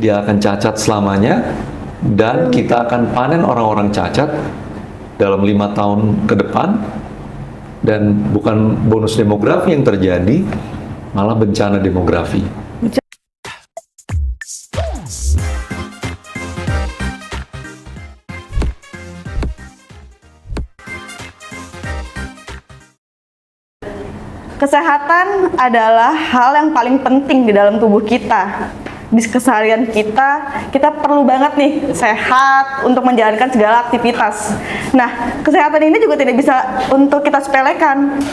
dia akan cacat selamanya, dan kita akan panen orang-orang cacat dalam 5 tahun ke depan. Dan bukan bonus demografi yang terjadi, malah bencana demografi. Kesehatan adalah hal yang paling penting di dalam tubuh kita. Di keseharian kita perlu banget nih sehat untuk menjalankan segala aktivitas. Nah, kesehatan ini juga tidak bisa untuk kita sepelekan.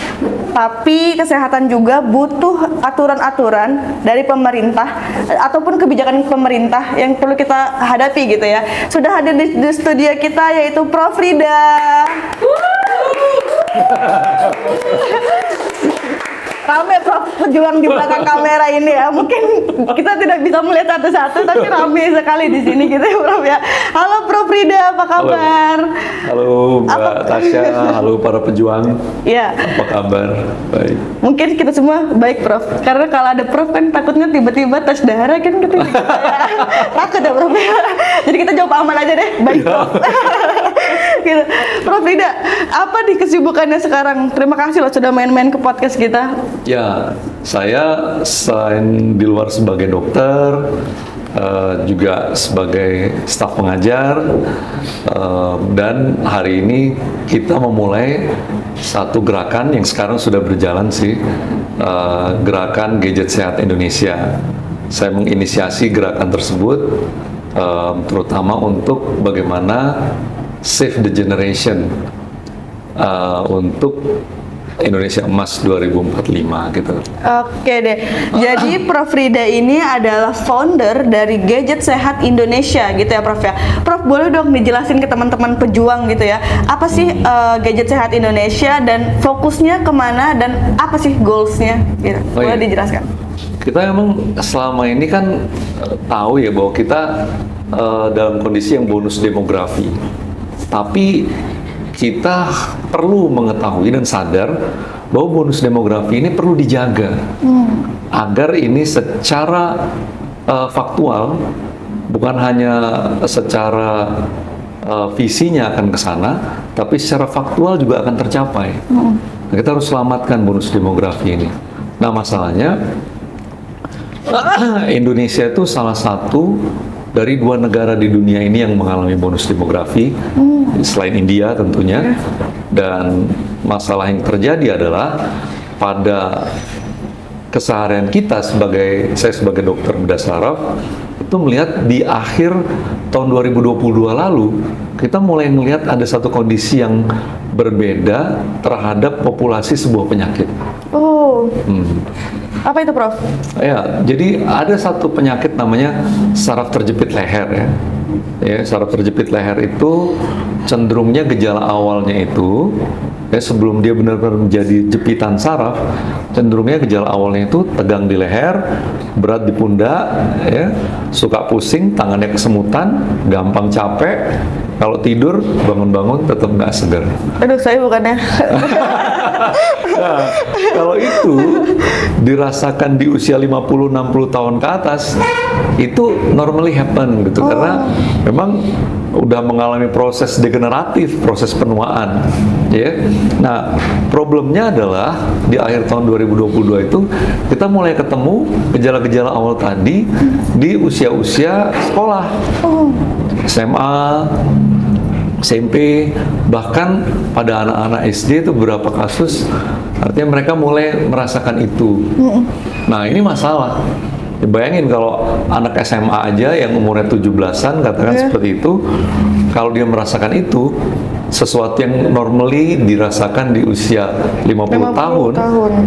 Tapi kesehatan juga butuh aturan-aturan dari pemerintah ataupun kebijakan pemerintah yang perlu kita hadapi gitu ya. Sudah hadir di studio kita yaitu Prof. Rida. Rame Prof pejuang di belakang kamera ini ya. Mungkin kita tidak bisa melihat satu-satu, tapi rame sekali di sini gitu ya Prof ya. Halo Prof Rida, apa kabar? Halo Mbak Tasya, halo para pejuang. Ya. Apa kabar? Baik. Mungkin kita semua baik Prof. Karena kalau ada Prof kan takutnya tiba-tiba tes darah kan kita gitu, takut ya Prof. Jadi kita jawab aman aja deh. Baik Prof. Gitu. Prof Rida, apa nih kesibukannya sekarang? Terima kasih loh sudah main-main ke podcast kita. Ya, saya selain di luar sebagai dokter, juga sebagai staf pengajar, dan hari ini kita memulai satu gerakan yang sekarang sudah berjalan sih, gerakan Gadget Sehat Indonesia. Saya menginisiasi gerakan tersebut, terutama untuk bagaimana save the generation untuk Indonesia Emas 2045 gitu. Oke deh. Jadi Prof Rida ini adalah founder dari Gadget Sehat Indonesia gitu ya Prof ya. Prof boleh dong dijelasin ke teman-teman pejuang gitu ya. Apa sih Gadget Sehat Indonesia dan fokusnya kemana dan apa sih goalsnya? Gitu. Boleh dijelaskan? Kita emang selama ini kan tahu ya bahwa kita dalam kondisi yang bonus demografi. Tapi kita perlu mengetahui dan sadar bahwa bonus demografi ini perlu dijaga agar ini secara faktual, bukan hanya secara visinya akan ke sana, tapi secara faktual juga akan tercapai. Nah, kita harus selamatkan bonus demografi ini. Nah, masalahnya Indonesia itu salah satu dari 2 negara di dunia ini yang mengalami bonus demografi, selain India tentunya. Dan masalah yang terjadi adalah pada keseharian kita saya sebagai dokter bedah saraf itu melihat di akhir tahun 2022 lalu kita mulai melihat ada satu kondisi yang berbeda terhadap populasi sebuah penyakit. Apa itu Prof? Ya, jadi ada satu penyakit namanya saraf terjepit leher ya. Ya, saraf terjepit leher itu cenderungnya gejala awalnya itu ya, sebelum dia benar-benar menjadi jepitan saraf, cenderungnya gejala awalnya itu tegang di leher, berat di pundak, ya, suka pusing, tangannya kesemutan, gampang capek, kalau tidur bangun-bangun tetap nggak segar. Aduh, saya bukannya. Nah, kalau itu dirasakan di usia 50-60 tahun ke atas, itu normally happen gitu, karena memang udah mengalami proses degeneratif, proses penuaan, ya. Nah, problemnya adalah di akhir tahun 2022 itu kita mulai ketemu gejala-gejala awal tadi di usia-usia sekolah, SMA, SMP, bahkan pada anak-anak SD itu beberapa kasus, artinya mereka mulai merasakan itu. Nah, ini masalah. Ya, bayangin kalau anak SMA aja yang umurnya 17-an, katakan seperti itu, kalau dia merasakan itu, sesuatu yang normally dirasakan di usia 50 tahun,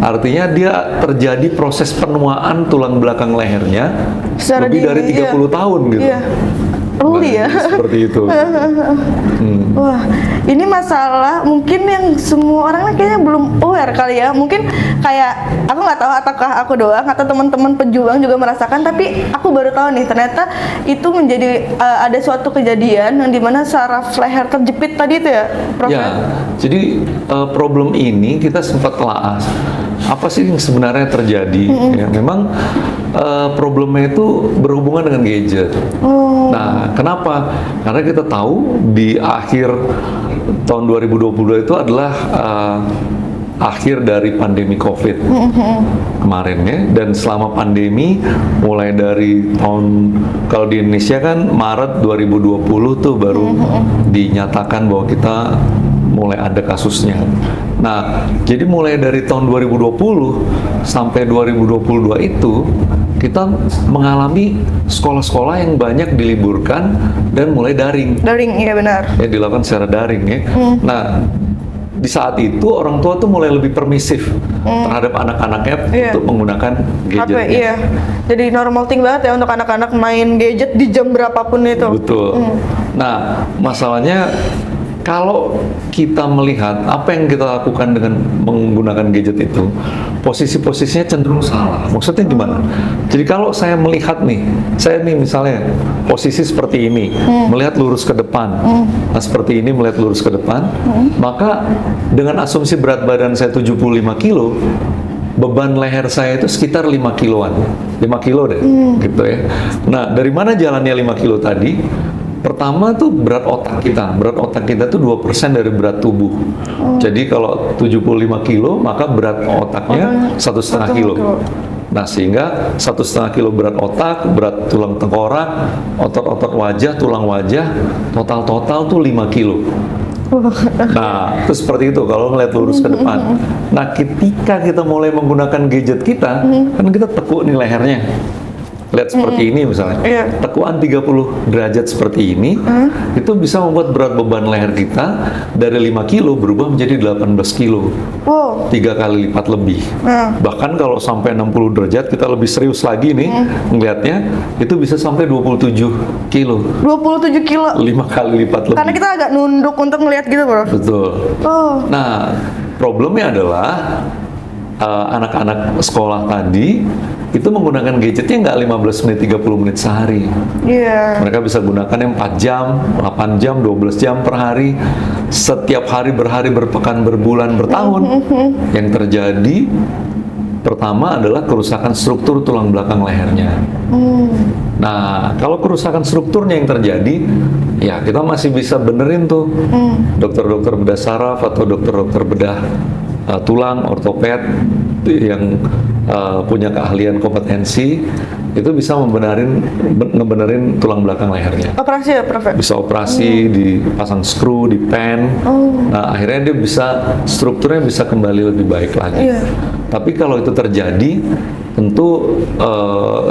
artinya dia terjadi proses penuaan tulang belakang lehernya lebih dari 30 tahun gitu. Early ya. Seperti itu. Wah, ini masalah mungkin yang semua orang kayaknya belum aware kali ya. Mungkin kayak aku nggak tahu apakah aku doang atau teman-teman pejuang juga merasakan, tapi aku baru tahu nih ternyata itu menjadi ada suatu kejadian yang dimana saraf leher terjepit tadi itu ya, Prof? Ya, jadi problem ini kita sempat telah apa sih yang sebenarnya terjadi? Ya, memang problemnya itu berhubungan dengan gadget. Nah, kenapa? Karena kita tahu di akhir tahun 2022 itu adalah akhir dari pandemi COVID kemarin ya, dan selama pandemi mulai dari tahun, kalau di Indonesia kan Maret 2020 tuh baru dinyatakan bahwa kita mulai ada kasusnya. Nah, jadi mulai dari tahun 2020 sampai 2022 itu kita mengalami sekolah-sekolah yang banyak diliburkan dan mulai daring. Daring, iya benar. Ya, dilakukan secara daring ya. Nah, di saat itu orang tua tuh mulai lebih permisif terhadap anak-anaknya untuk menggunakan gadgetnya. HP, iya. Jadi normal thing banget ya untuk anak-anak main gadget di jam berapapun itu. Betul. Nah, masalahnya kalau kita melihat apa yang kita lakukan dengan menggunakan gadget itu, posisi-posisinya cenderung salah. Maksudnya gimana? Jadi kalau saya melihat nih, saya nih misalnya posisi seperti ini, melihat lurus ke depan, nah seperti ini melihat lurus ke depan, maka dengan asumsi berat badan saya 75 kilo, beban leher saya itu sekitar 5 kiloan, 5 kilo deh, gitu ya. Nah, dari mana jalannya 5 kilo tadi? Pertama tuh berat otak kita. Berat otak kita tuh 2% dari berat tubuh. Jadi kalau 75 kilo, maka berat otaknya 1,5 kilo. Nah, sehingga 1,5 kilo berat otak, berat tulang tengkorak, otot-otot wajah, tulang wajah, total tuh 5 kilo. Nah, itu seperti itu kalau ngeliat lurus ke depan. Nah, ketika kita mulai menggunakan gadget kita, kan kita tekuk nih lehernya. Lihat seperti ini misalnya, tekuan 30 derajat seperti ini, itu bisa membuat berat beban leher kita dari 5 kilo berubah menjadi 18 kilo. 3 kali lipat lebih. Bahkan kalau sampai 60 derajat, kita lebih serius lagi nih, ngelihatnya, itu bisa sampai 27 kilo. 27 kilo? 5 kali lipat lebih. Karena kita agak nunduk untuk ngelihat gitu, bro. Betul. Nah, problemnya adalah anak-anak sekolah tadi itu menggunakan gadgetnya nggak 15 menit, 30 menit sehari. Mereka bisa gunakan yang 4 jam, 8 jam, 12 jam per hari. Setiap hari, berhari, berpekan, berbulan, bertahun. Yang terjadi pertama adalah kerusakan struktur tulang belakang lehernya. Nah, kalau kerusakan strukturnya yang terjadi, ya kita masih bisa benerin tuh. Dokter-dokter bedah saraf atau dokter-dokter bedah tulang, ortoped yang punya keahlian kompetensi itu bisa ngebenerin tulang belakang lehernya. Operasi ya, Prof? Bisa operasi, dipasang skru, dipen. Nah, akhirnya dia bisa, strukturnya bisa kembali lebih baik lagi. Tapi kalau itu terjadi, tentu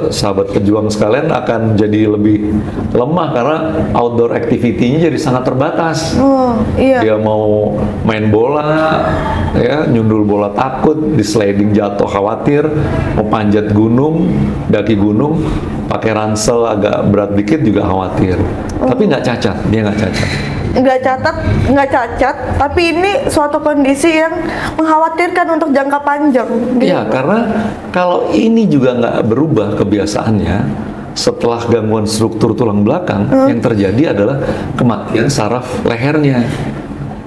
sahabat pejuang sekalian akan jadi lebih lemah karena outdoor activity-nya jadi sangat terbatas. Dia mau main bola, ya, nyundul bola takut, di sliding jatuh khawatir, mau panjat gunung, daki gunung, pakai ransel agak berat dikit juga khawatir. Tapi nggak cacat, dia nggak cacat. Nggak cacat, tapi ini suatu kondisi yang mengkhawatirkan untuk jangka panjang. Iya, karena kalau ini juga nggak berubah kebiasaannya, setelah gangguan struktur tulang belakang, yang terjadi adalah kematian saraf lehernya.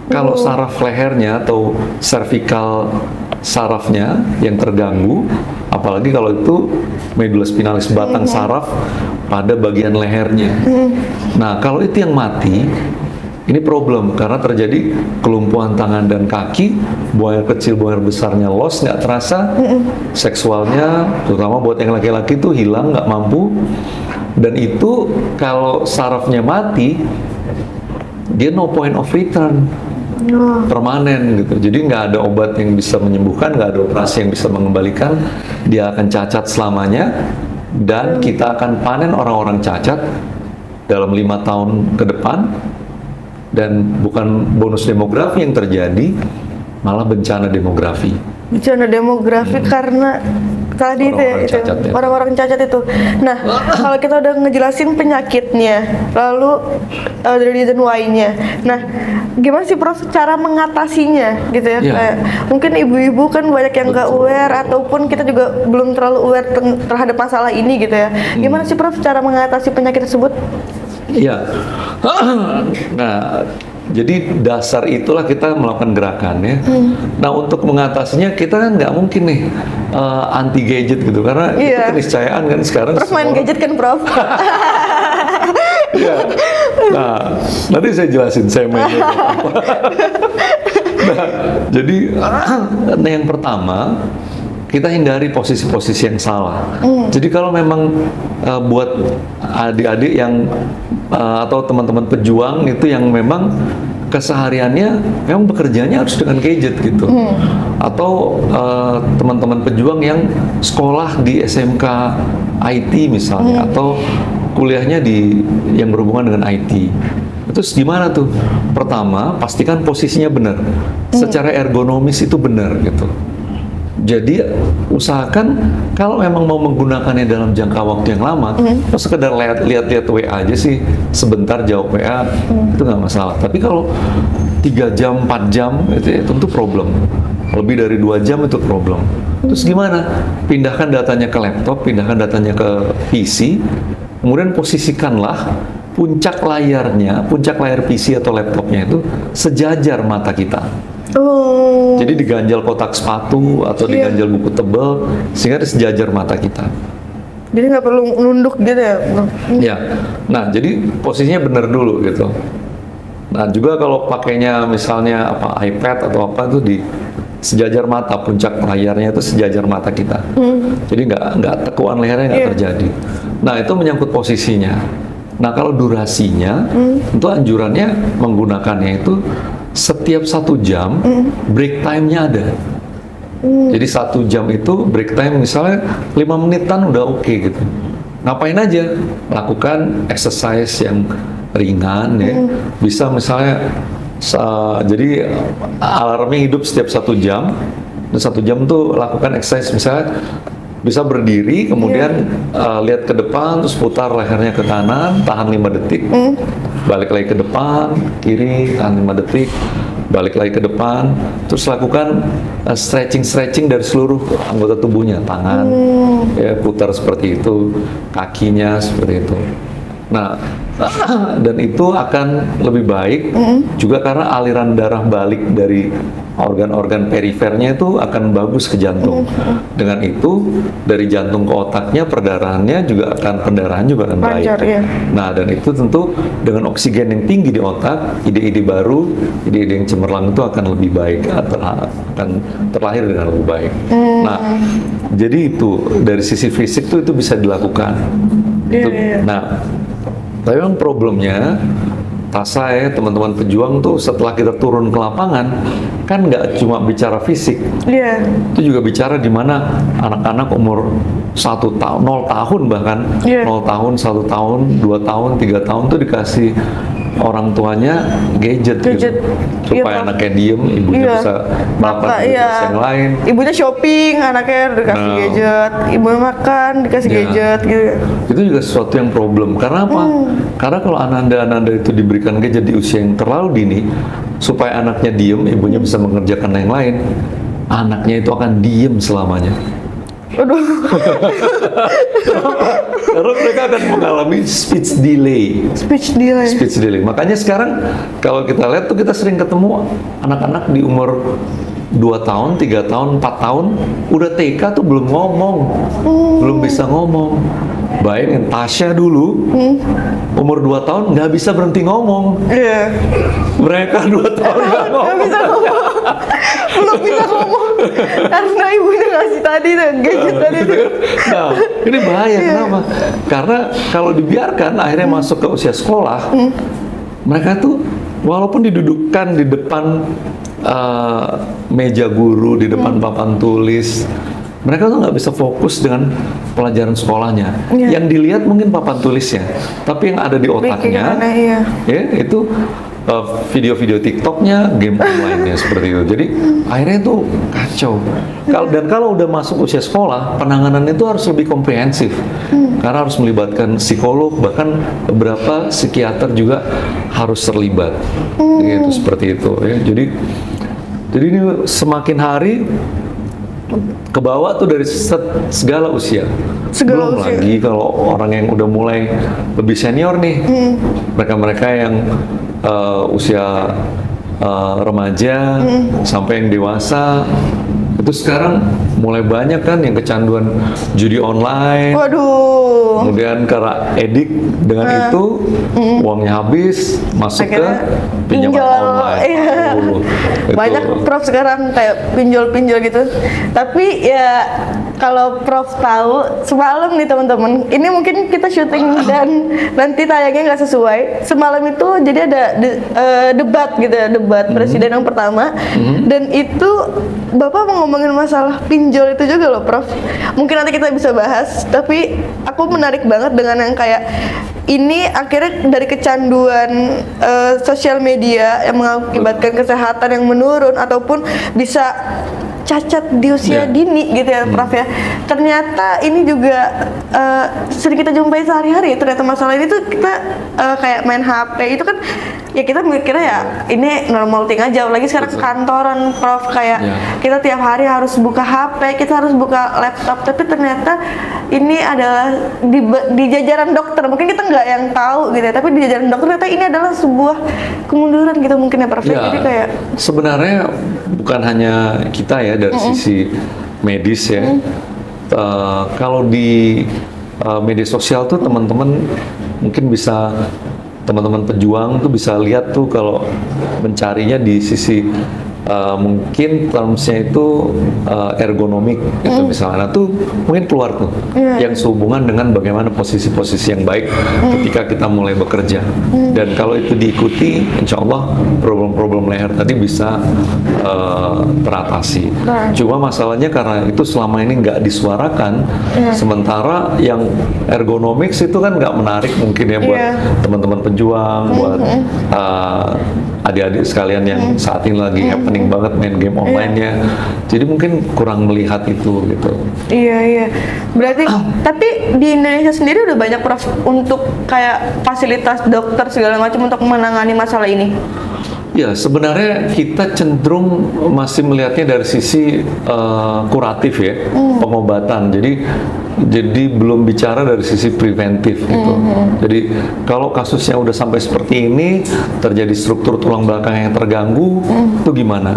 Kalau saraf lehernya atau cervical sarafnya yang terganggu, apalagi kalau itu medula spinalis, batang saraf pada bagian lehernya. Nah, kalau itu yang mati, ini problem karena terjadi kelumpuhan tangan dan kaki, buang air kecil, buang air besarnya loss, nggak terasa, seksualnya, terutama buat yang laki-laki itu hilang, nggak mampu, dan itu kalau sarafnya mati, dia no point of return, permanen gitu. Jadi nggak ada obat yang bisa menyembuhkan, nggak ada operasi yang bisa mengembalikan, dia akan cacat selamanya, dan kita akan panen orang-orang cacat dalam 5 tahun ke depan. Dan bukan bonus demografi yang terjadi, malah bencana demografi. Bencana demografi karena tadi itu ya, orang-orang cacat itu. Nah, kalau kita udah ngejelasin penyakitnya, lalu the reason why-nya. Nah, gimana sih Prof cara mengatasinya gitu ya? Kayak, mungkin ibu-ibu kan banyak yang nggak aware, ataupun kita juga belum terlalu aware terhadap masalah ini gitu ya. Gimana sih Prof cara mengatasi penyakit tersebut? Iya. Nah, Jadi dasar itulah kita melakukan gerakan ya. Nah untuk mengatasinya kita kan nggak mungkin nih anti gadget gitu karena itu Iya. keniscayaan kan sekarang. Prof main semua- gadget kan Prof? Iya. Nah nanti saya jelasin saya mainnya apa. Nah jadi nah yang pertama kita hindari posisi-posisi yang salah. Jadi kalau memang buat adik-adik yang atau teman-teman pejuang itu yang memang kesehariannya memang bekerjanya harus dengan gadget gitu, atau teman-teman pejuang yang sekolah di SMK IT misalnya, atau kuliahnya di yang berhubungan dengan IT. Terus gimana tuh? Pertama, pastikan posisinya benar, secara ergonomis itu benar gitu. Jadi usahakan kalau memang mau menggunakannya dalam jangka waktu yang lama, kalau sekedar lihat-lihat WA aja sih, sebentar jawab WA itu nggak masalah. Tapi kalau 3 jam, 4 jam itu ya tentu problem. Lebih dari 2 jam itu problem. Terus gimana? Pindahkan datanya ke laptop, pindahkan datanya ke PC, kemudian posisikanlah puncak layar PC atau laptopnya itu sejajar mata kita. Oh. Jadi diganjal kotak sepatu atau Iya. diganjal buku tebal sehingga sejajar mata kita. Jadi nggak perlu nunduk gitu ya Prof? Ya. Nah, jadi posisinya benar dulu gitu. Nah, juga kalau pakainya misalnya apa iPad atau apa tuh di sejajar mata, puncak layarnya itu sejajar mata kita. Jadi nggak tekuan lehernya nggak Iya. terjadi. Nah, itu menyangkut posisinya. Nah, kalau durasinya, itu anjurannya menggunakannya itu setiap 1 jam break time-nya ada. Jadi 1 jam itu break time misalnya 5 menitan udah oke gitu. Ngapain aja? Lakukan exercise yang ringan ya. Bisa misalnya jadi alarmnya hidup setiap 1 jam. Dan 1 jam tuh lakukan exercise misalnya bisa berdiri, kemudian lihat ke depan, terus putar lehernya ke kanan, tahan 5 detik, balik lagi ke depan, kiri, tahan 5 detik, balik lagi ke depan, terus lakukan stretching dari seluruh anggota tubuhnya, tangan, ya putar seperti itu, kakinya seperti itu. Nah, dan itu akan lebih baik juga karena aliran darah balik dari organ-organ perifernya itu akan bagus ke jantung. Dengan itu dari jantung ke otaknya pendarahan juga akan baik. Lancar, ya. Nah, dan itu tentu dengan oksigen yang tinggi di otak, ide-ide baru, ide-ide yang cemerlang itu akan lebih baik, akan terlahir dengan lebih baik. Nah, jadi itu dari sisi fisik itu bisa dilakukan. Iya, iya. Nah, tapi memang problemnya saya teman-teman pejuang tuh setelah kita turun ke lapangan kan nggak cuma bicara fisik, Iya. itu juga bicara di mana anak-anak umur 1 tahun, 0 tahun bahkan, Iya. 0 tahun, 1 tahun, 2 tahun, 3 tahun tuh dikasih orang tuanya gadget. Gadget. Gitu. Supaya Iya, Pak. anaknya diem, ibunya Iya. bisa melakukan Maka, aktivitas yang lain. Ibunya shopping, anaknya dikasih Nah. gadget. Ibunya makan, dikasih Ya. gadget gitu. Itu juga sesuatu yang problem. Karena apa? Karena kalau ananda-ananda itu diberikan gadget di usia yang terlalu dini, supaya anaknya diem, ibunya bisa mengerjakan yang lain, anaknya itu akan diem selamanya. Aduh. Karena mereka akan mengalami speech delay. Speech delay. Speech delay. Makanya sekarang kalau kita lihat tuh kita sering ketemu anak-anak di umur 2 tahun, 3 tahun, 4 tahun udah TK tuh belum ngomong. Belum bisa ngomong. Bayangin Tasya dulu umur 2 tahun nggak bisa berhenti ngomong. Iya. Mereka 2 tahun nggak ngomong. Gak bisa ngomong. Belum bisa ngomong. Karena ibunya ngasih tadi tuh, gadget tadi tuh. Nah, ini bahaya. Kenapa? Karena kalau dibiarkan akhirnya masuk ke usia sekolah, mereka tuh walaupun didudukkan di depan meja guru, di depan papan tulis, mereka tuh nggak bisa fokus dengan pelajaran sekolahnya. Iya. Yang dilihat mungkin papan tulisnya, tapi yang ada di otaknya, aneh, iya. ya itu video-video TikToknya, game online-nya seperti itu. Jadi akhirnya itu kacau. Kalau udah masuk usia sekolah, penanganannya itu harus lebih komprehensif, karena harus melibatkan psikolog, bahkan beberapa psikiater juga harus terlibat. Gitu, seperti itu. Ya. Jadi ini semakin hari ke bawah tuh dari segala usia. Segala Belum usia. lagi kalau orang yang udah mulai lebih senior nih, mereka-mereka yang usia remaja sampai yang dewasa, itu sekarang mulai banyak kan yang kecanduan judi online. Waduh. Kemudian karena edik dengan itu uangnya habis masuk ke Akhirnya pinjaman pinjol, online. iya. Aduh, itu. Banyak Prof sekarang kayak pinjol-pinjol gitu. Tapi ya kalau Prof tahu semalam nih teman-teman, ini mungkin kita syuting dan nanti tayangnya nggak sesuai. Semalam itu jadi ada debat gitu ya, debat presiden yang pertama, dan itu Bapak mau ngomongin masalah pinjol itu juga loh Prof. Mungkin nanti kita bisa bahas, tapi aku menarik banget dengan yang kayak ini akhirnya dari kecanduan sosial media yang mengakibatkan kesehatan yang menurun ataupun bisa cacat di usia dini gitu ya Prof ya. Ternyata ini juga sering kita jumpai sehari-hari. Ternyata masalah ini tuh kita kayak main HP itu kan ya kita mikirnya ya ini normal thing aja. Lagi sekarang kantoran Prof kayak kita tiap hari harus buka HP, kita harus buka laptop. Tapi ternyata ini adalah di jajaran dokter. Mungkin kita nggak yang tahu gitu ya. Tapi di jajaran dokter ternyata ini adalah sebuah kemunduran gitu mungkin ya Prof. Ya, Jadi kayak sebenarnya bukan hanya kita ya dari sisi medis ya. Kalau di media sosial tuh teman-teman mungkin bisa, teman-teman pejuang tuh bisa lihat tuh kalau mencarinya di sisi mungkin termsnya itu ergonomik gitu misalnya. Nah tuh mungkin keluar tuh yang sehubungan dengan bagaimana posisi-posisi yang baik ketika kita mulai bekerja. Dan kalau itu diikuti, insya Allah problem-problem leher tadi bisa teratasi. Cuma masalahnya karena itu selama ini nggak disuarakan, sementara yang ergonomik itu kan nggak menarik mungkin ya buat teman-teman pejuang, buat adik-adik sekalian yang saat ini lagi happening banget main game online-nya. Jadi mungkin kurang melihat itu gitu. Iya. Berarti tapi di Indonesia sendiri udah banyak Prof untuk kayak fasilitas dokter segala macam untuk menangani masalah ini. Ya, sebenarnya kita cenderung masih melihatnya dari sisi kuratif ya, pengobatan. Jadi belum bicara dari sisi preventif gitu. Jadi kalau kasusnya udah sampai seperti ini, terjadi struktur tulang belakang yang terganggu, itu gimana?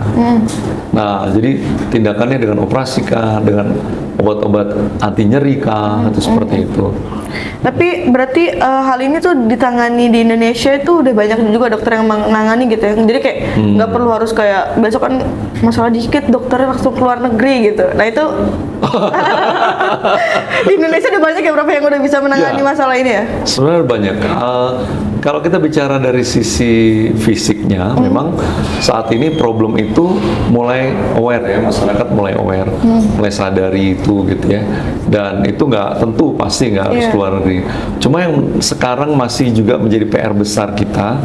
Nah, jadi tindakannya dengan operasi kah, dengan obat-obat anti nyeri kah, atau seperti itu. Tapi berarti hal ini tuh ditangani di Indonesia itu udah banyak juga dokter yang menangani gitu ya. Jadi kayak nggak perlu harus kayak besok kan masalah dikit dokternya langsung keluar negeri gitu. Nah itu di Indonesia udah banyak ya Prof yang udah bisa menangani masalah ini ya? Sebenarnya banyak. Kalau kita bicara dari sisi fisiknya, memang saat ini problem itu mulai aware ya, masyarakat mulai aware, mulai sadari itu gitu ya. Dan itu nggak tentu pasti nggak harus keluar negeri. Cuma yang sekarang masih juga menjadi PR besar kita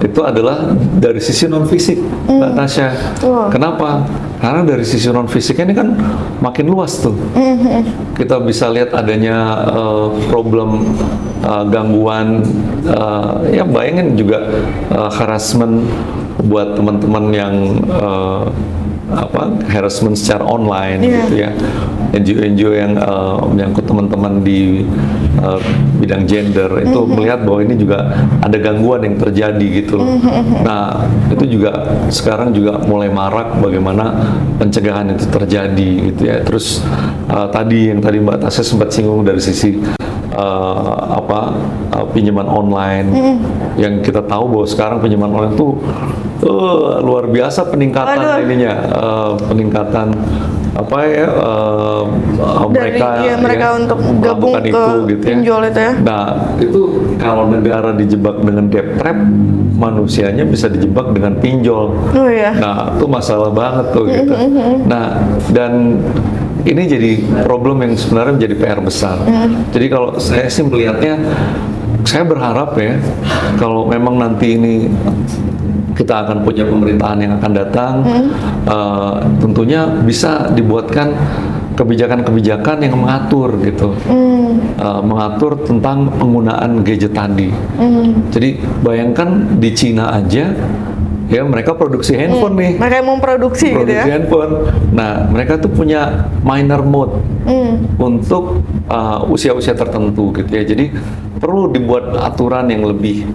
itu adalah dari sisi non fisik, Mbak Tasya. Kenapa? Karena dari sisi non fisiknya ini kan makin luas tuh. Kita bisa lihat adanya problem gangguan, ya bayangin juga harassment buat teman-teman yang harassment secara online gitu ya. NGO-NGO yang menyangkut teman-teman di bidang gender itu melihat bahwa ini juga ada gangguan yang terjadi gitu loh. Nah, itu juga sekarang juga mulai marak bagaimana pencegahan itu terjadi gitu ya. Terus tadi Mbak Tasya sempat singgung dari sisi pinjaman online yang kita tahu bahwa sekarang pinjaman online itu luar biasa peningkatan ininya, peningkatan mereka untuk gabung ke itu, gitu ya. pinjol itu ya. Nah itu kalau negara dijebak dengan debt trap, manusianya bisa dijebak dengan pinjol. Nah itu masalah banget tuh gitu. Nah dan ini jadi problem yang sebenarnya menjadi PR besar. Jadi kalau saya sih melihatnya, saya berharap ya kalau memang nanti ini kita akan punya pemerintahan yang akan datang, tentunya bisa dibuatkan kebijakan-kebijakan yang mengatur gitu, mengatur tentang penggunaan gadget tadi. Jadi bayangkan di Cina aja Ya mereka produksi handphone nih. Mereka yang memproduksi gitu Produksi ya. handphone. Nah, mereka tuh punya minor mode untuk usia-usia tertentu gitu ya. Jadi perlu dibuat aturan yang lebih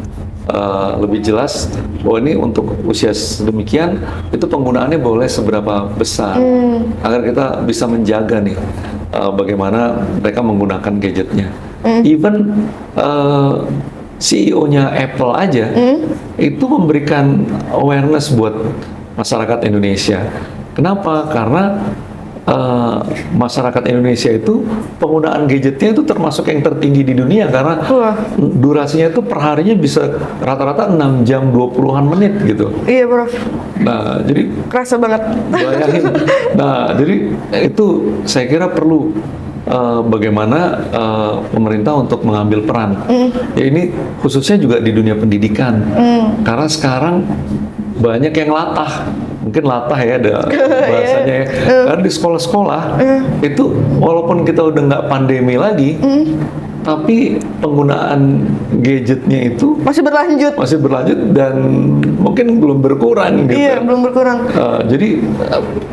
jelas bahwa ini untuk usia sedemikian itu penggunaannya boleh seberapa besar agar kita bisa menjaga nih bagaimana mereka menggunakan gadgetnya. Even CEO-nya Apple aja itu memberikan awareness buat masyarakat Indonesia. Kenapa? Karena masyarakat Indonesia itu penggunaan gadgetnya itu termasuk yang tertinggi di dunia karena Wah. durasinya itu per harinya bisa rata-rata 6 jam 20-an menit gitu. Iya, Prof. Nah, jadi Kerasa banget. bayangin. Nah, jadi itu saya kira perlu bagaimana pemerintah untuk mengambil peran. Ya ini khususnya juga di dunia pendidikan. Karena sekarang banyak yang latah. Mungkin latah ya ada bahasanya ya. Karena di sekolah-sekolah itu walaupun kita udah nggak pandemi lagi, tapi penggunaan gadgetnya itu Masih berlanjut. masih berlanjut dan mungkin belum berkurang gitu. Iya, belum berkurang. Jadi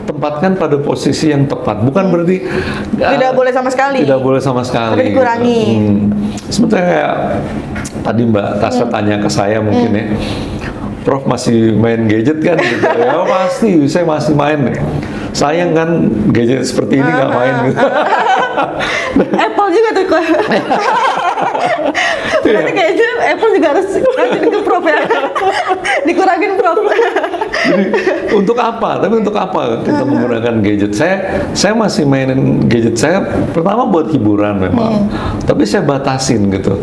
tempatkan pada posisi yang tepat. Bukan berarti Tidak boleh sama sekali. Tidak boleh sama sekali. Tapi dikurangi. Gitu. Sebenarnya kayak tadi Mbak Tasya tanya ke saya mungkin ya, Prof masih main gadget kan? Gitu. Ya pasti, saya masih main. Sayang kan gadget seperti ini nggak main gitu. Apple juga tuh. Berarti kayaknya Apple juga harus rajin ke Prof ya. Dikurangin Prof. Jadi untuk apa? Tapi untuk apa kita menggunakan gadget? Saya masih mainin gadget saya pertama buat hiburan memang, tapi saya batasin gitu.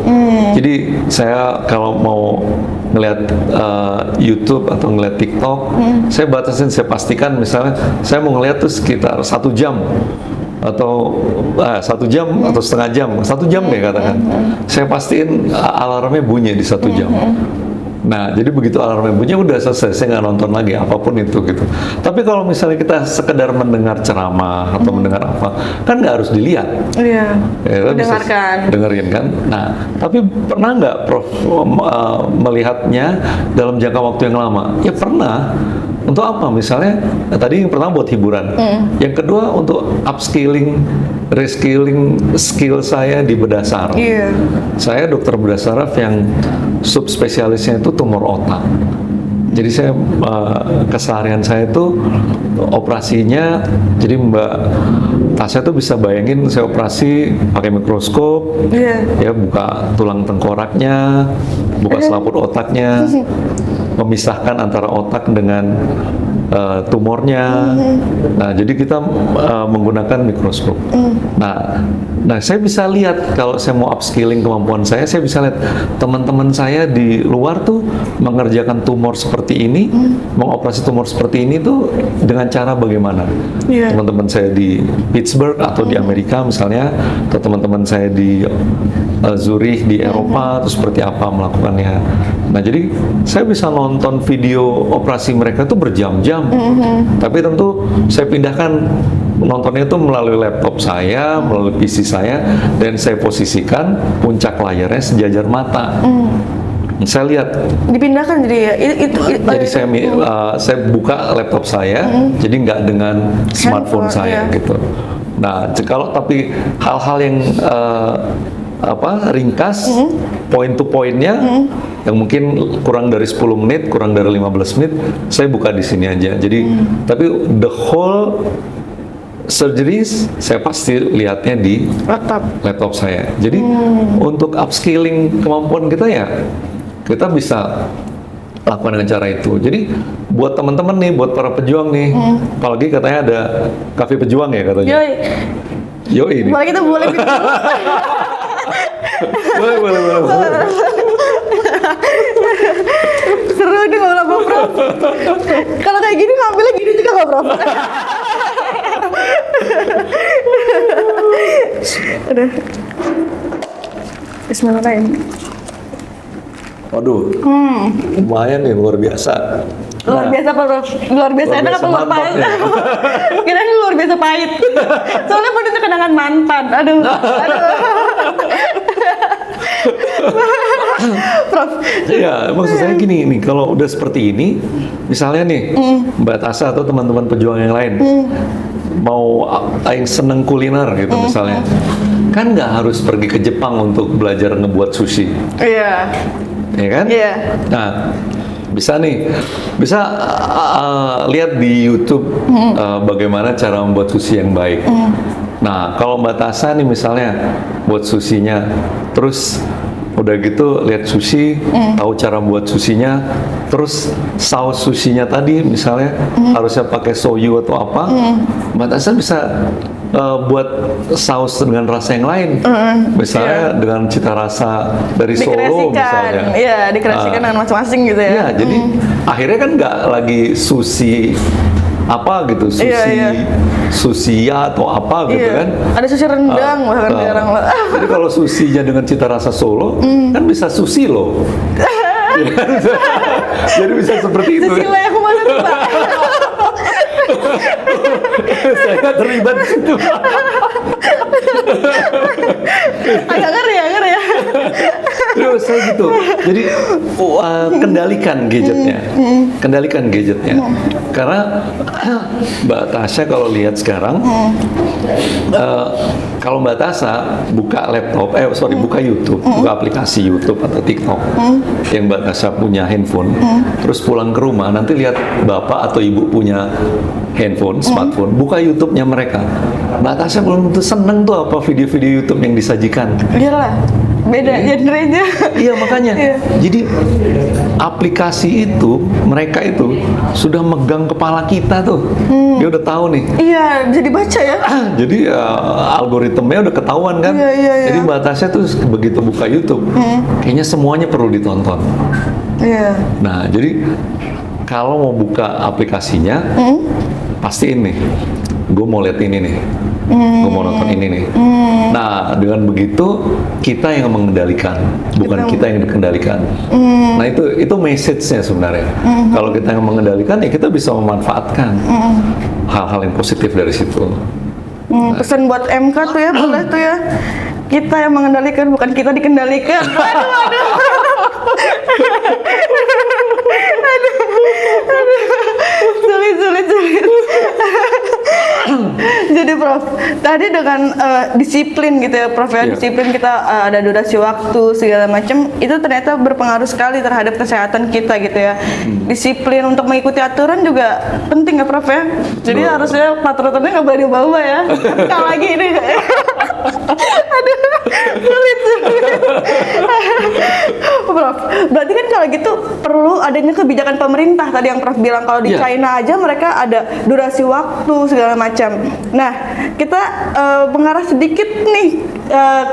Jadi saya kalau mau ngeliat YouTube atau ngeliat TikTok, saya batasin, saya pastikan misalnya saya mau ngeliat tuh sekitar 1 jam atau 1 jam atau setengah jam, 1 jam deh katakan. Saya pastiin alarmnya bunyi di 1 jam. Nah, jadi begitu alarmnya bunyi udah selesai, saya nggak nonton lagi apapun itu gitu. Tapi kalau misalnya kita sekedar mendengar ceramah atau mendengar apa, kan nggak harus dilihat. Iya. Ya, kita bisa Mendengarkan. dengerin kan. Nah, tapi pernah nggak Prof melihatnya dalam jangka waktu yang lama? Ya pernah. Untuk apa? Misalnya tadi yang pertama buat hiburan, yang kedua untuk upskilling, reskilling skill saya di bedah saraf. Iya. Saya dokter bedah saraf yang subspesialisnya itu tumor otak. Jadi saya keseharian saya itu operasinya, jadi Mbak Tasya tuh bisa bayangin saya operasi pakai mikroskop, ya buka tulang tengkoraknya, buka selaput otaknya, memisahkan antara otak dengan tumornya. Nah, jadi kita menggunakan mikroskop. Nah, saya bisa lihat kalau saya mau upskilling kemampuan saya bisa lihat teman-teman saya di luar tuh mengerjakan tumor seperti ini, mengoperasi tumor seperti ini tuh dengan cara bagaimana. Iya. Teman-teman saya di Pittsburgh atau di Amerika misalnya, atau teman-teman saya di Zurich di Eropa, itu seperti apa melakukannya. Nah, jadi saya bisa nonton video operasi mereka tuh berjam-jam. Tapi tentu saya pindahkan nontonnya itu melalui laptop saya, melalui PC saya, dan saya posisikan puncak layarnya sejajar mata. Saya lihat. Dipindahkan jadi ya. Jadi saya buka laptop saya, jadi nggak dengan smartphone saya iya. gitu. Nah, kalau tapi hal-hal yang ringkas, point to pointnya, yang mungkin kurang dari 10 menit, kurang dari 15 menit, saya buka di sini aja. Jadi, tapi the whole surgeries saya pasti lihatnya di laptop saya. Jadi untuk upskilling kemampuan kita ya, kita bisa lakukan dengan cara itu. Jadi buat teman-teman nih, buat para pejuang nih, apalagi katanya ada kafe pejuang ya katanya. Yoi nih. Boleh kita boleh gitu. boleh. Seru ini ngobrol sama Prof. Kalau kayak gini ngambilnya gini juga nggak Prof? Udah. Bismillahirrahmanirrahim. Waduh, lumayan nih, luar biasa. Luar biasa Pak Prof. Luar biasa enak apa luar mantap pahit? ya. Kirain luar biasa pahit. Soalnya penuh kenangan mantan. Aduh. Prof. Ya, maksud saya gini nih, kalau udah seperti ini, misalnya nih, Mbak Tasha atau teman-teman pejuang yang lain, mau yang seneng kuliner gitu misalnya, kan nggak harus pergi ke Jepang untuk belajar ngebuat sushi, Iya. ya kan? Iya. Nah, bisa nih, bisa lihat di YouTube bagaimana cara membuat sushi yang baik. Nah, kalau Mbak Tasha nih misalnya buat sushinya, terus udah gitu lihat sushi, tahu cara buat sushinya, terus saus sushinya tadi misalnya harusnya pakai soyu atau apa, Mbak Tasha bisa buat saus dengan rasa yang lain, misalnya dengan cita rasa dari Solo misalnya. Iya, dikreasikan dengan masing-masing gitu ya. Iya, jadi akhirnya kan nggak lagi sushi apa gitu, sushi sushi atau apa gitu kan. Ada sushi rendang bahkan sekarang. Jadi kalau susinya dengan cita rasa Solo kan bisa sushi loh. Jadi bisa seperti itu. Sushi lah yang mana tuh, Pak? Saya terlibat di situ. Agak ngeri ya. Terus saya gitu. Jadi kendalikan gadgetnya. Kendalikan gadgetnya. Karena Mbak Tasha kalau lihat sekarang, kalau Mbak Tasha buka laptop, buka YouTube, buka aplikasi YouTube atau TikTok, yang Mbak Tasha punya handphone, terus pulang ke rumah, nanti lihat bapak atau ibu punya handphone, smartphone, buka YouTube-nya mereka. Mbak Tasha belum tentu seneng tuh apa video-video YouTube yang disajikan. Iyalah, beda genrenya. Iya makanya. Jadi aplikasi itu, mereka itu sudah megang kepala kita tuh. Dia udah tahu nih. Iya, jadi baca ya. Jadi algoritmanya udah ketahuan kan. Iya. Jadi Mbak Tasha tuh begitu buka YouTube, kayaknya semuanya perlu ditonton. Iya. Nah, jadi kalau mau buka aplikasinya, pastiin nih, gue mau lihat ini nih, gue mau nonton ini nih. Nah, dengan begitu kita yang mengendalikan, bukan kita yang dikendalikan. Nah, itu message-nya sebenarnya. Kalau kita yang mengendalikan, ya kita bisa memanfaatkan hal-hal yang positif dari situ. Pesan buat MK tuh ya, boleh tuh ya. Kita yang mengendalikan, bukan kita dikendalikan. Aduh. Sulit. Jadi Prof, tadi dengan disiplin gitu ya Prof ya, disiplin kita ada durasi waktu segala macam, itu ternyata berpengaruh sekali terhadap kesehatan kita gitu ya. Disiplin untuk mengikuti aturan juga penting ya Prof ya. Jadi harusnya patorannya nggak boleh diubah-ubah ya. Sekali lagi ini. Aduh, sulit. Prof, berarti kan kalau gitu perlu adanya kebijakan pemerintah tadi yang Prof bilang, kalau di China aja mereka ada durasi waktu segala macam. Nah, kita mengarah sedikit nih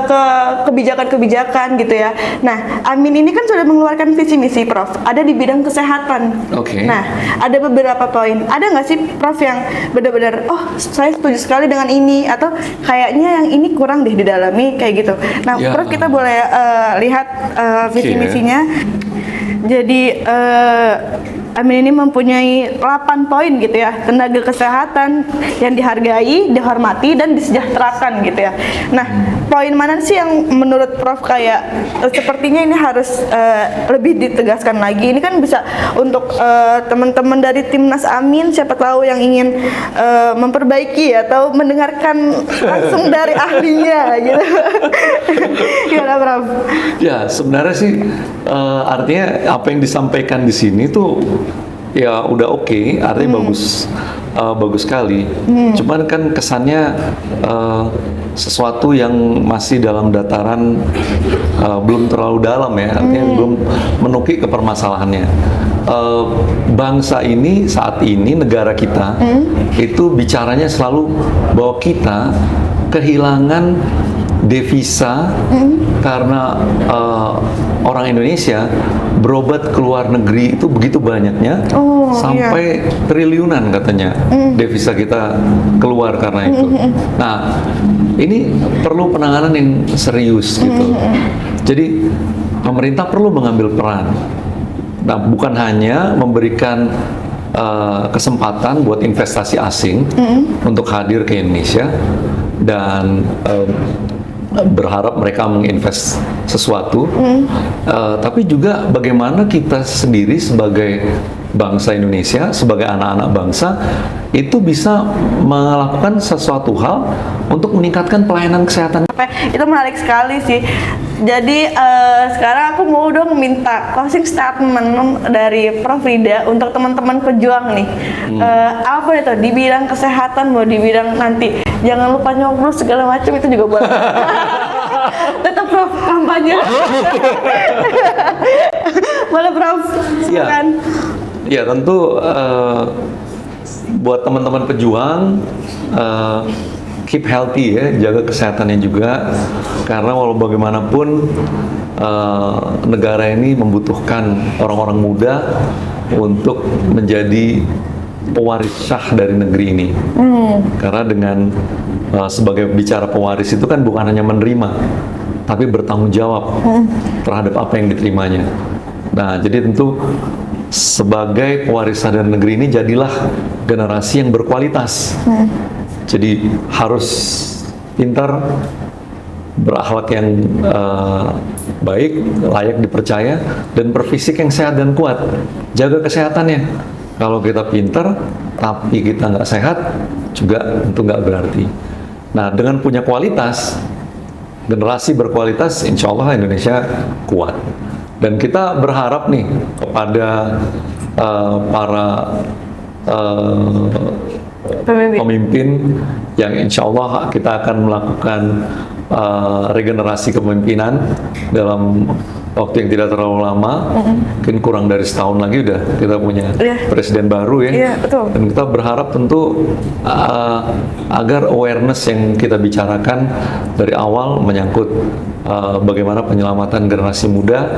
ke kebijakan-kebijakan gitu ya. Nah, Amin ini kan sudah mengeluarkan visi misi Prof, ada di bidang kesehatan. Nah, ada beberapa poin. Ada nggak sih Prof yang benar-benar, oh saya setuju sekali dengan ini, atau kayaknya yang ini kurang deh didalami kayak gitu. Nah, Prof kita boleh lihat visi misinya. Jadi Amin ini mempunyai 8 poin gitu ya, tenaga kesehatan yang dihargai, dihormati, dan disejahterakan gitu ya. Nah, poin mana sih yang menurut Prof kayak sepertinya ini harus lebih ditegaskan lagi? Ini kan bisa untuk teman-teman dari Timnas Amin, siapa tahu yang ingin memperbaiki atau mendengarkan langsung dari ahlinya gitu. Gimana Prof? Ya, sebenarnya sih artinya apa yang disampaikan di sini tuh ya udah oke, artinya bagus sekali. Cuman kan kesannya sesuatu yang masih dalam dataran belum terlalu dalam ya, artinya belum menukik ke permasalahannya. Bangsa ini saat ini, negara kita itu bicaranya selalu bahwa kita kehilangan devisa karena orang Indonesia berobat ke luar negeri itu begitu banyaknya, sampai triliunan katanya devisa kita keluar karena itu. Nah, ini perlu penanganan yang serius gitu. Jadi pemerintah perlu mengambil peran. Nah, bukan hanya memberikan kesempatan buat investasi asing untuk hadir ke Indonesia dan berharap mereka menginvest sesuatu, tapi juga bagaimana kita sendiri sebagai bangsa Indonesia, sebagai anak-anak bangsa, itu bisa melakukan sesuatu hal untuk meningkatkan pelayanan kesehatan. Itu menarik sekali sih. Jadi sekarang aku mau dong minta closing statement dari Prof. Rida untuk teman-teman pejuang nih. Apa itu di bidang kesehatan, mau di bidang nanti jangan lupa nyoblos segala macam, itu juga boleh. Tetap Prof kampanye. Boleh Prof. Silakan. Ya tentu buat teman-teman pejuang, keep healthy ya, jaga kesehatannya juga, karena walau bagaimanapun negara ini membutuhkan orang-orang muda untuk menjadi pewaris syah dari negeri ini. Karena dengan sebagai bicara pewaris itu kan bukan hanya menerima, tapi bertanggung jawab terhadap apa yang diterimanya. Nah, jadi tentu sebagai pewaris syah dari negeri ini, jadilah generasi yang berkualitas. Jadi harus pintar, berakhlak yang baik, layak dipercaya, dan berfisik yang sehat dan kuat. Jaga kesehatannya. Kalau kita pintar, tapi kita nggak sehat, juga itu nggak berarti. Nah, dengan punya kualitas, generasi berkualitas, insya Allah Indonesia kuat. Dan kita berharap nih kepada para pemimpin yang insya Allah kita akan melakukan regenerasi kepemimpinan dalam waktu yang tidak terlalu lama, mungkin kurang dari setahun lagi udah kita punya presiden baru ya. Betul. Dan kita berharap tentu agar awareness yang kita bicarakan dari awal menyangkut bagaimana penyelamatan generasi muda,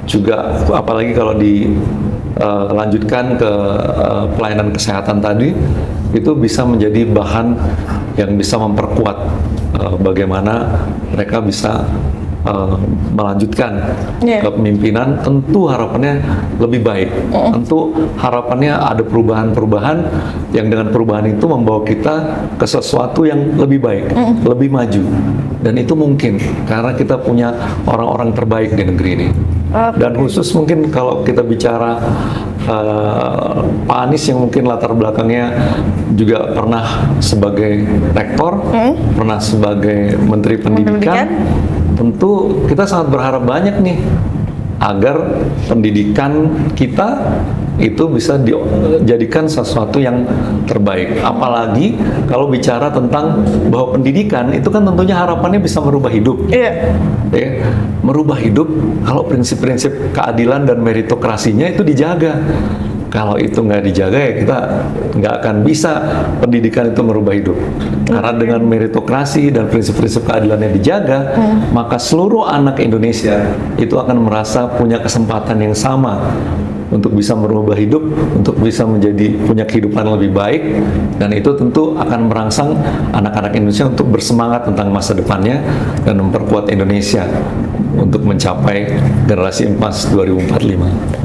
juga apalagi kalau dilanjutkan ke pelayanan kesehatan tadi, itu bisa menjadi bahan yang bisa memperkuat bagaimana mereka bisa melanjutkan kepemimpinan. Tentu harapannya lebih baik. Tentu harapannya ada perubahan-perubahan yang dengan perubahan itu membawa kita ke sesuatu yang lebih baik, lebih maju. Dan itu mungkin karena kita punya orang-orang terbaik di negeri ini. Dan khusus mungkin kalau kita bicara Pak Anies yang mungkin latar belakangnya juga pernah sebagai rektor, pernah sebagai Menteri Pendidikan. Tentu kita sangat berharap banyak nih agar pendidikan kita itu bisa dijadikan sesuatu yang terbaik. Apalagi kalau bicara tentang bahwa pendidikan itu kan tentunya harapannya bisa merubah hidup. Ya, merubah hidup kalau prinsip-prinsip keadilan dan meritokrasinya itu dijaga. Kalau itu nggak dijaga ya kita nggak akan bisa pendidikan itu merubah hidup. Karena dengan meritokrasi dan prinsip-prinsip keadilannya dijaga, maka seluruh anak Indonesia itu akan merasa punya kesempatan yang sama untuk bisa merubah hidup, untuk bisa punya kehidupan lebih baik, dan itu tentu akan merangsang anak-anak Indonesia untuk bersemangat tentang masa depannya dan memperkuat Indonesia untuk mencapai generasi emas 2045.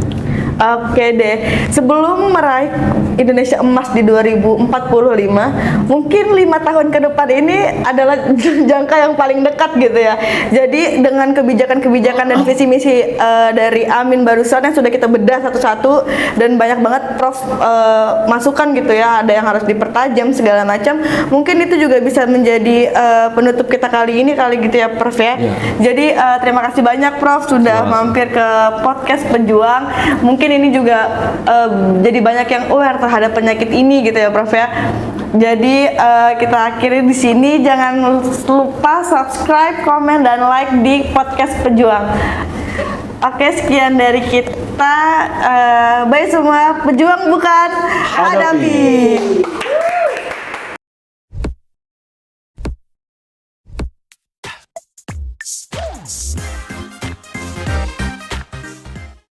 Oke deh, sebelum meraih Indonesia emas di 2045, mungkin 5 tahun ke depan ini adalah jangka yang paling dekat gitu ya. Jadi dengan kebijakan-kebijakan dan visi misi dari Amin barusan yang sudah kita bedah satu-satu, dan banyak banget Prof masukan gitu ya, ada yang harus dipertajam segala macam. Mungkin itu juga bisa menjadi penutup kita kali ini kali gitu ya Prof ya. Jadi terima kasih banyak Prof sudah mampir ke podcast Pejuang. Mungkin ini juga jadi banyak yang aware terhadap penyakit ini gitu ya Prof ya. Jadi kita akhiri di sini. Jangan lupa subscribe, komen, dan like di podcast Pejuang. Oke, sekian dari kita. Bye semua. Pejuang bukan hadapi.